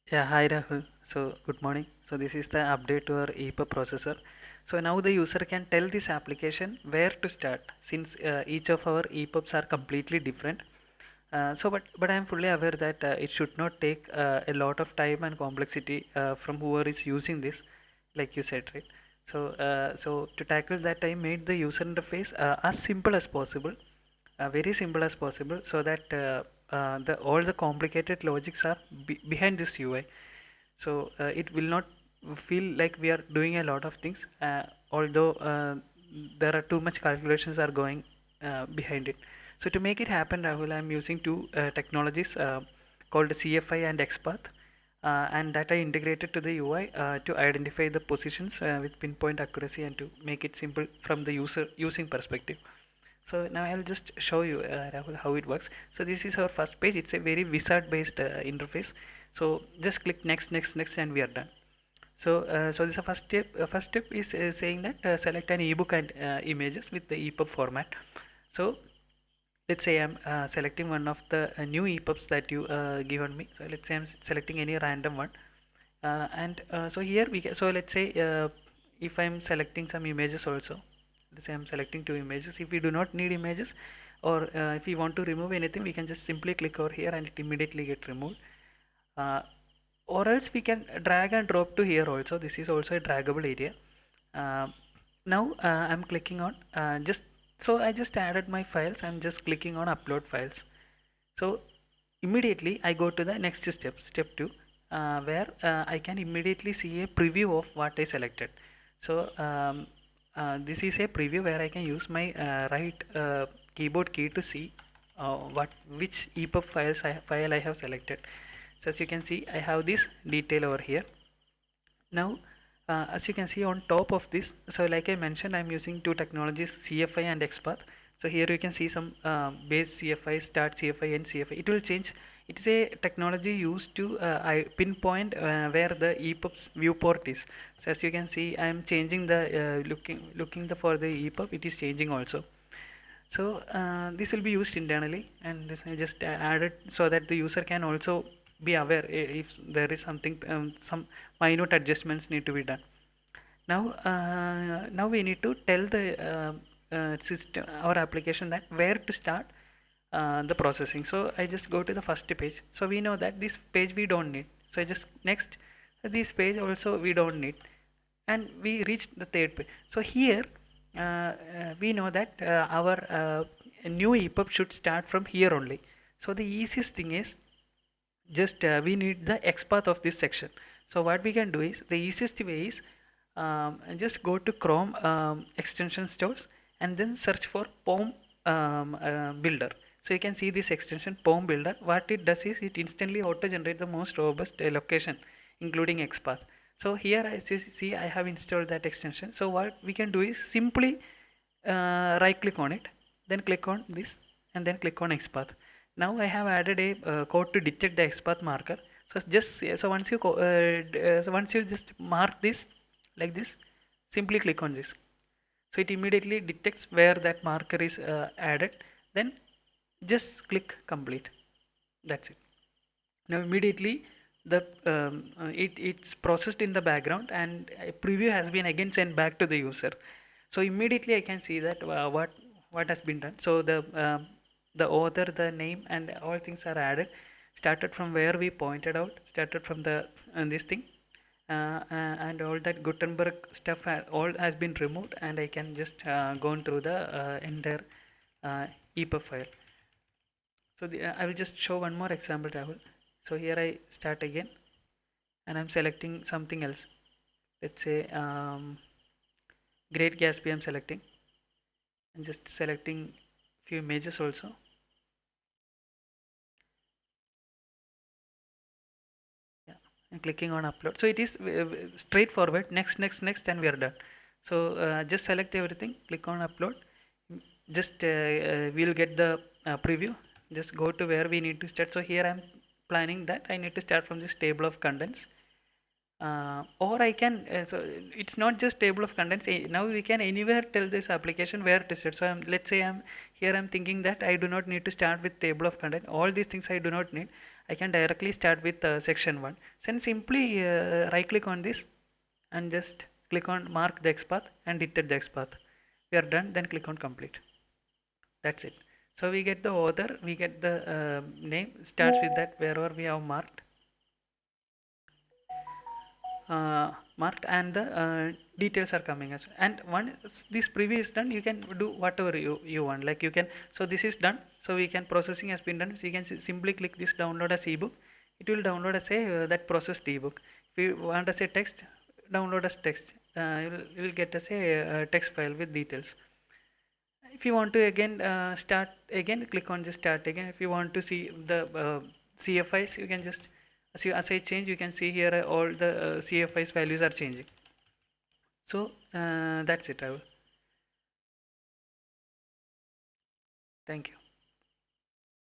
Yeah, hi Rahul. So, good morning. So, this is the update to our EPUB processor. So, now the user can tell this application where to start since each of our EPUBs are completely different. But I am fully aware that it should not take a lot of time and complexity from whoever is using this, like you said, right? So to tackle that, I made the user interface as simple as possible, very simple as possible, so that the all the complicated logics are behind this UI. So it will not feel like we are doing a lot of things, although there are too much calculations are going behind it. So to make it happen, Rahul, I'm using two technologies called CFI and XPath, and that I integrated to the UI to identify the positions with pinpoint accuracy and to make it simple from the user using perspective. So now I'll just show you Rahul, how it works. So this is our first page. It's a very wizard based interface. So just click next, next, next, and we are done. So this is the first step. First step is saying that select an ebook and images with the EPUB format. So let's say I'm selecting one of the new EPUBs that you given me. So let's say I'm selecting any random one, and so here we can. So let's say if I'm selecting some images also. Let's say I'm selecting two images. If we do not need images, or if we want to remove anything, we can just simply click over here and it immediately get removed. Uh, or else we can drag and drop to here also. This is also a draggable area. uh, Now I'm clicking on just so I just added my files. I'm just clicking on upload files. So immediately I go to the next step, step 2, where I can immediately see a preview of what I selected. So this is a preview where I can use my right keyboard key to see which EPUB file I have selected. So as you can see, I have this detail over here. Now as you can see on top of this, so like I mentioned, I'm using two technologies, CFI and XPath. So here you can see some base CFI, start CFI, and CFI. It will change. It is a technology used to I pinpoint where the EPUB's viewport is. So as you can see, I am changing the looking for the EPUB. It is changing also. So this will be used internally, and this I just added so that the user can also be aware if there is something, some minute adjustments need to be done. Now we need to tell the system, our application, that where to start the processing. So I just go to the first page. So we know that this page we don't need. So I just next, this page also we don't need, and we reach the third page. So here we know that our new EPUB should start from here only. So the easiest thing is just we need the XPath of this section. So what we can do is, the easiest way is just go to Chrome extension stores and then search for POM builder. So you can see this extension POM builder. What it does is it instantly auto generate the most robust location including XPath. So here as you see, I have installed that extension. So what we can do is simply right click on it, then click on this, and then click on XPath. Now I have added a code to detect the XPath marker. So just so once you so once you just mark this like this, simply click on this. So it immediately detects where that marker is added. Then just click complete. That's it. Now immediately the it's processed in the background, and a preview has been again sent back to the user. So immediately I can see that what has been done. So the author, the name, and all things are added, started from where we pointed out, started from the this thing, and all that Gutenberg stuff all has been removed, and I can just go through the entire EPUB file. So I will just show one more example, Rahul. So here I start again, and I'm selecting something else. Let's say Great Gatsby I'm selecting, and just selecting few images also. Yeah, and clicking on upload. So it is straightforward. Next, next, next, and we are done. So just select everything, click on upload. Just we'll get the preview. Just go to where we need to start. So here I'm planning that I need to start from this table of contents. Or I can so it's not just table of contents. Now we can anywhere tell this application where to start. So let's say I'm thinking that I do not need to start with table of content. All these things I do not need. I can directly start with section 1. Then simply right click on this and just click on mark the XPath and dictate the XPath. We are done, then click on complete. That's it. So we get the author, we get the name, starts with that wherever we have marked, and the details are coming as well. And once this preview is done, you can do whatever you want, like you can, so this is done, so we can, processing has been done, so you can simply click this download as ebook. It will download as a that processed ebook. If you want as a text, download as text. You will get as a text file with details. If you want to again start again, click on just start again. If you want to see the CFIs, you can just, as I change, you can see here all the CFIs values are changing. So that's it. Thank you.